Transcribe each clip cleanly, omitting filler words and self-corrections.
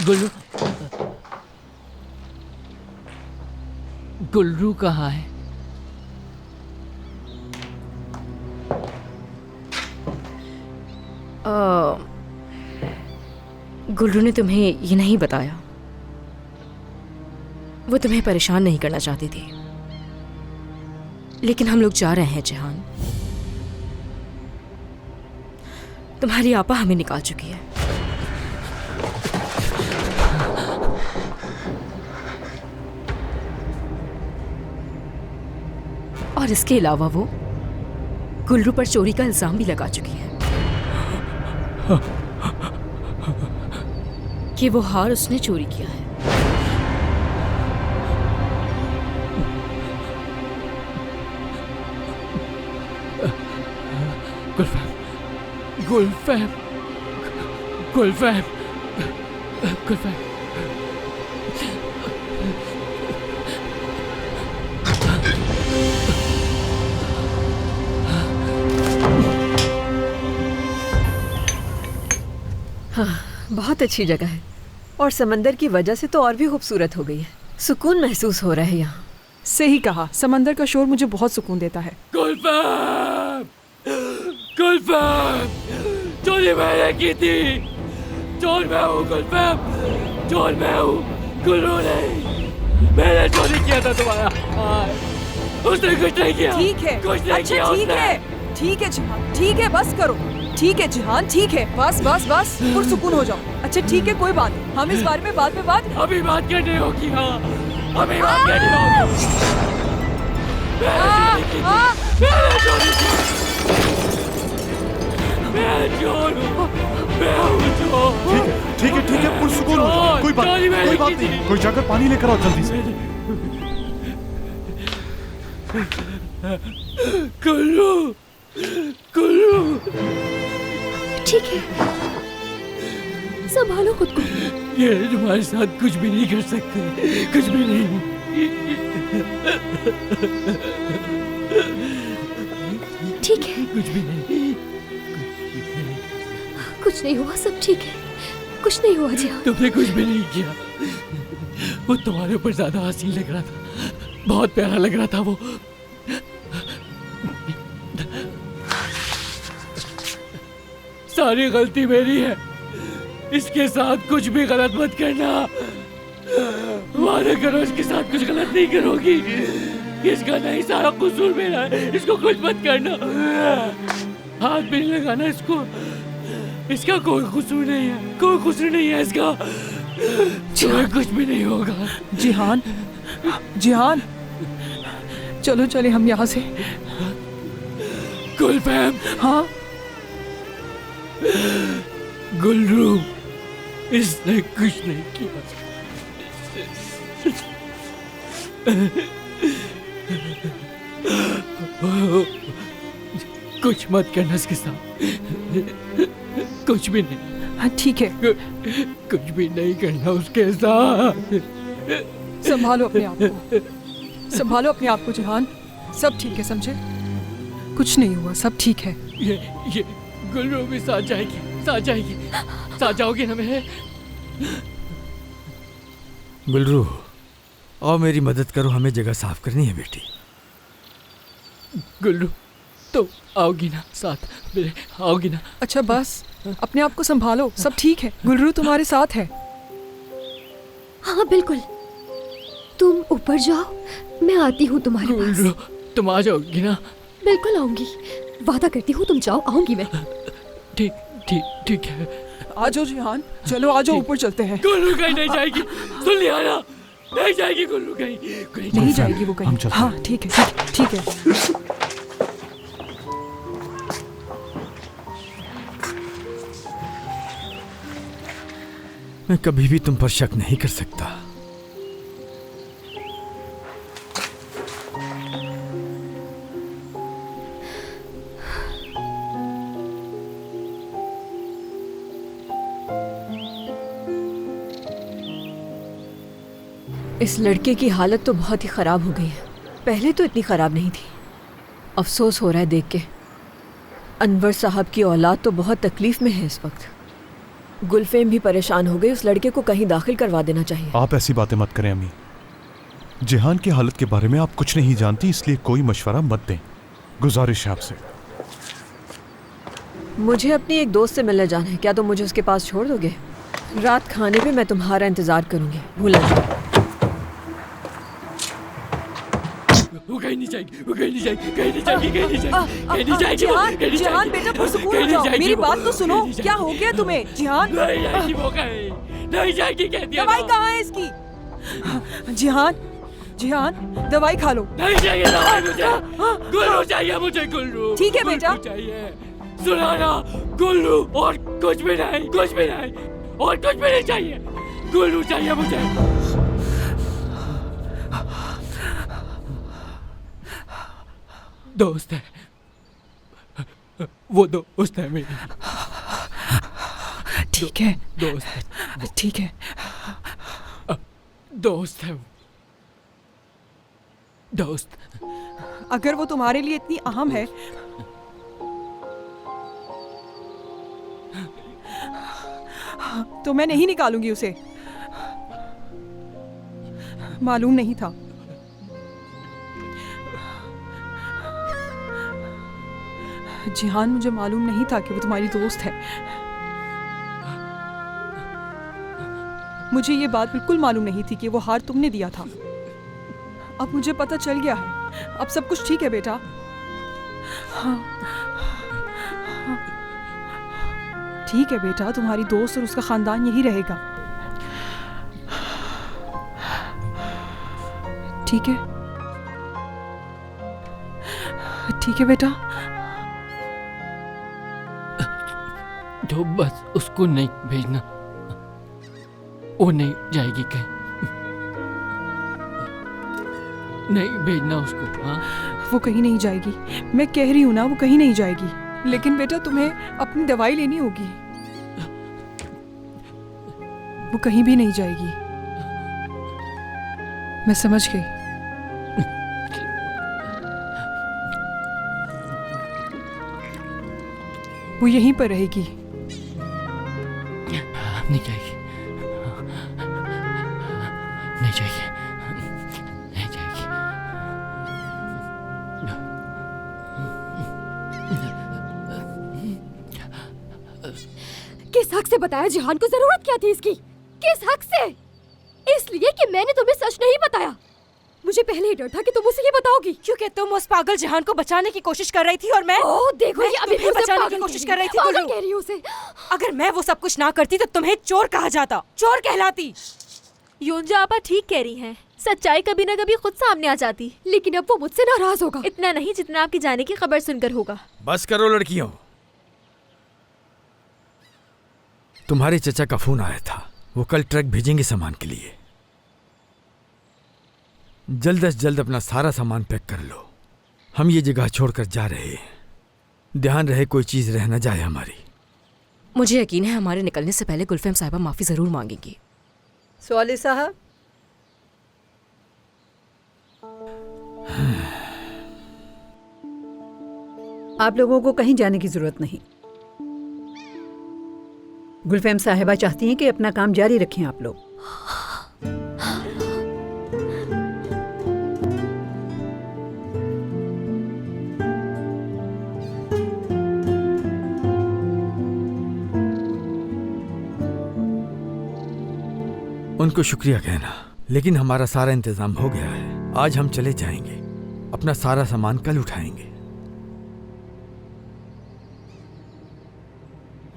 गुल्लू, गुल्लू कहाँ है? गुल्लू ने तुम्हें ये नहीं बताया। वो तुम्हें परेशान नहीं करना चाहती थी, लेकिन हम लोग जा रहे हैं जिहान। तुम्हारी आपा हमें निकाल चुकी है। और इसके अलावा वो गुल्लू पर चोरी का इल्जाम भी लगा चुकी है कि वो हार उसने चोरी किया है। गुलफैम, गुलफैम, गुलफैम। हाँ, बहुत अच्छी जगह है और समंदर की वजह से तो और भी खूबसूरत हो गई है। सुकून महसूस हो रहा है यहाँ। सही कहा, समंदर का शोर मुझे बहुत सुकून देता है। गुलफैम, गुलफैम, चोरी मैंने की थी। चोर मैं हूँ गुलफैम, चोर मैं हूँ, गुल्लू नहीं। मैंने चोरी किया था तुम्हारा हार। उसने कुछ नहीं किया। ठीक है, कुछ नहीं अच्छा किया ठीक है, ठीक है जिहान, ठीक है, बस करो। ठीक है जिहान, ठीक है, बस बस बस, पुरसुकून हो जाओ। अच्छा ठीक है, कोई बात नहीं, हम इस बारे में बाद में बात। अभी बात करनी होगी। हाँ, अभी बात करनी होगी। मैंने चोरी की। मैं चोर हूँ, मैं हूँ चोर। ठीक है, ठीक है, पुरसुकून हो जाओ। कोई बात नहीं। कोई जाकर पानी लेकर आओ जल्दी से। गुल्लू, गुल्लू। ठीक है, संभालो खुद को। ये तुम्हारे साथ कुछ भी नहीं कर सकते, कुछ भी नहीं। ठीक है, कुछ भी नहीं। कुछ नहीं हुआ, सब ठीक है, कुछ नहीं हुआ जिहान। तुमने कुछ भी नहीं किया। वो तुम्हारे ऊपर ज्यादा हसीन लग रहा था, बहुत प्यारा लग रहा था वो। सारी गलती मेरी है। इसके साथ कुछ भी गलत मत करना। वादा करो इसके साथ कुछ गलत नहीं करोगी। इसका नहीं, सारा कसूर मेरा है। इसको कुछ मत करना, हाथ भी नहीं लगाना इसको। इसका कोई कसूर नहीं है, कोई कसूर नहीं है इसका। तुम्हें कुछ भी नहीं होगा। जिहान, जिहान, चलो चले हम यहाँ से। गुलफैम। हाँ गुल्लू, इसने कुछ नहीं किया। कुछ मत करना इसके साथ, कुछ भी नहीं। हाँ ठीक है, कुछ भी नहीं करना उसके साथ। संभालो अपने आप को, संभालो अपने आप को जिहान। सब ठीक है, समझे? कुछ नहीं हुआ, सब ठीक है। ये गुल्लू भी साथ जाएगी, साथ जाएगी, साथ जाओगे ना मेरे? गुल्लू, आओ मेरी मदद करो, हमें जगह साफ करनी है बेटी। गुल्लू, तो आओगी ना साथ मेरे, आओगी ना? अच्छा बस, अपने आप को संभालो, सब ठीक है। गुल्लू तुम्हारे साथ है। हाँ बिल्कुल, तुम ऊपर जाओ, मैं आती हूँ तुम्हारे पास। गुल्लू, तुम आ जाओगी ना? बिल्कुल आऊंगी, वादा करती हूँ। तुम जाओ, आऊंगी मैं। ठीक ठीक ठीक है। आ जाओ जिहान, चलो आ जाओ, ऊपर चलते हैं। गुल्लू कहीं नहीं जाएगी, सुन लिया ना? नहीं जाएगी गुल्लू कहीं, नहीं जाएगी वो कहीं। हाँ ठीक है, ठीक है। मैं कभी भी तुम पर शक नहीं कर सकता। इस लड़के की हालत तो बहुत ही खराब हो गई है। पहले तो इतनी खराब नहीं थी। अफसोस हो रहा है देख के। अनवर साहब की औलाद तो बहुत तकलीफ में है इस वक्त। गुलफेम भी परेशान हो गई, उस लड़के को कहीं दाखिल करवा देना चाहिए। आप ऐसी बातें मत करें अम्मी। जिहान की हालत के बारे में आप कुछ नहीं जानती, इसलिए कोई मशवरा मत दें। गुजारिश है आपसे। मुझे अपनी एक दोस्त से मिलने जाना है, क्या तुम मुझे उसके पास छोड़ दोगे? रात खाने पे मैं तुम्हारा इंतजार करूंगी, भूलना नहीं। वो कहीं नहीं जाएगी, वो कहीं नहीं जाएगी, कहीं नहीं जाएगी, कहीं नहीं जाएगी, कहीं नहीं जाएगी, जिहान, कहीं नहीं जिहान जाएगी, बेटा पुरसकून हो कहीं नहीं जाओ, जाएगी मेरी वो, बात तो सुनो, कहीं नहीं क्या हो गया तुम्हें? जिहान, नहीं जाएगी वो कहीं, नहीं जाएगी कह दिया दवाई ना। कहाँ है इसकी? जिहान, जिहान दवाई खा लो। नहीं चाहिए दवाई मुझे, गुल्लू चाहिए मुझे, गुल्लू। ठीक है बेटा। गुल्लू चाहिए, सुनाना, गुल्लू, और कुछ भी नहीं, कुछ भी नहीं, और कुछ भी नहीं चाहिए, गुल्लू चाहिए मुझे। दोस्त है वो, दोस्त है मेरी। ठीक है दोस्त है, ठीक है। दोस्त है वो, दोस्त। अगर वो तुम्हारे लिए इतनी अहम है तो मैं नहीं निकालूंगी उसे। मालूम नहीं था। जिहान, मुझे मालूम नहीं था कि वो तुम्हारी दोस्त है। मुझे ये बात बिल्कुल मालूम नहीं थी कि वो हार तुमने दिया था। अब मुझे पता चल गया है। अब सब कुछ ठीक है बेटा। हाँ, ठीक है बेटा, तुम्हारी दोस्त और उसका खानदान यही रहेगा। ठीक है, ठीक है बेटा। तो बस उसको नहीं भेजना, वो नहीं जाएगी कहीं, नहीं भेजना उसको। हाँ, वो कहीं नहीं जाएगी, मैं कह रही हूँ ना, वो कहीं नहीं जाएगी। लेकिन बेटा तुम्हें अपनी दवाई लेनी होगी। वो कहीं भी नहीं जाएगी, मैं समझ गई। वो यहीं पर रहेगी। नहीं जाएगी, नहीं जाएगी, नहीं जाएगी। किस हक से बताया? जिहान को जरूरत क्या थी इसकी? किस हक से? इसलिए कि मैंने तुम्हें सच नहीं बताया। मुझे पहले ही डर था कि तुम उसे ये बताओगी, क्योंकि तुम उस पागल जिहान को बचाने की कोशिश कर रही थी और मैं ओह देखो, मैं ये अभी तुम्हें मुझे बचाने पागल की कोशिश कह कर रही थी, पागल गुल्लू। कह रही हूँ उसे। अगर मैं वो सब कुछ ना करती तो तुम्हें चोर कहा जाता, चोर कहलाती। योंजा आपा ठीक कह रही हैं। सच्चाई कभी ना कभी खुद सामने आ जाती, लेकिन अब वो मुझसे नाराज होगा। इतना नहीं जितना आपकी जाने की खबर सुनकर होगा। बस करो लड़कियों, तुम्हारे चचा का फोन आया था, वो कल ट्रक भेजेंगे सामान के लिए। जल्द से जल्द अपना सारा सामान पैक कर लो, हम ये जगह छोड़कर जा रहे हैं। ध्यान रहे कोई चीज रह न जाए हमारी। मुझे यकीन है हमारे निकलने से पहले गुलफेम साहिबा माफी जरूर मांगेंगी। सवाली साहब, आप लोगों को कहीं जाने की जरूरत नहीं। गुलफेम साहिबा चाहती हैं कि अपना काम जारी रखें आप लोग। उनको शुक्रिया कहना, लेकिन हमारा सारा इंतजाम हो गया है। आज हम चले जाएंगे, अपना सारा सामान कल उठाएंगे।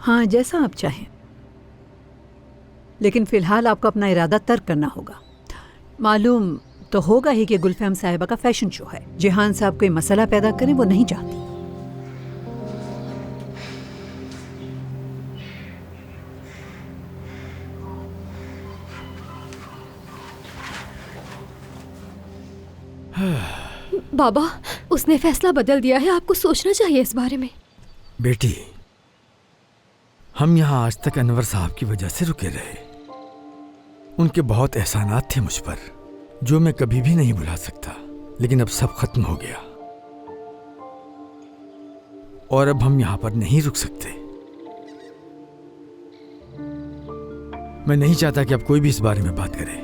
हाँ, जैसा आप चाहें, लेकिन फिलहाल आपको अपना इरादा तर्क करना होगा। मालूम तो होगा ही कि गुलफेम साहिबा का फैशन शो है। जिहान साहब कोई मसला पैदा करें वो नहीं चाहती। बाबा, उसने फैसला बदल दिया है, आपको सोचना चाहिए इस बारे में। बेटी, हम यहाँ आज तक अनवर साहब की वजह से रुके रहे। उनके बहुत एहसानात थे मुझ पर, जो मैं कभी भी नहीं भुला सकता। लेकिन अब सब खत्म हो गया और अब हम यहाँ पर नहीं रुक सकते। मैं नहीं चाहता कि अब कोई भी इस बारे में बात करे।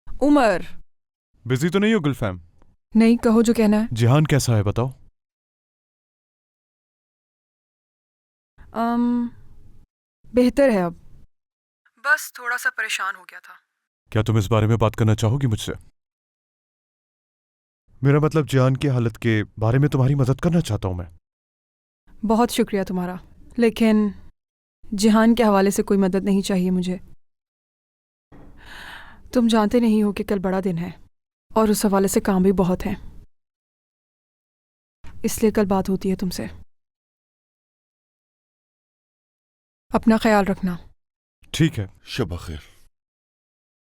उमर, बिजी तो नहीं हो गुलफैम? नहीं, कहो जो कहना है। जिहान कैसा है बताओ? बेहतर है अब, बस थोड़ा सा परेशान हो गया था। क्या तुम इस बारे में बात करना चाहोगी मुझसे? मेरा मतलब जिहान की हालत के बारे में तुम्हारी मदद करना चाहता हूं मैं। बहुत शुक्रिया तुम्हारा, लेकिन जिहान के हवाले से कोई मदद नहीं चाहिए मुझे। तुम जानते नहीं हो कि कल बड़ा दिन है और उस हवाले से काम भी बहुत है, इसलिए कल बात होती है तुमसे। अपना ख्याल रखना। ठीक है। शब खैर।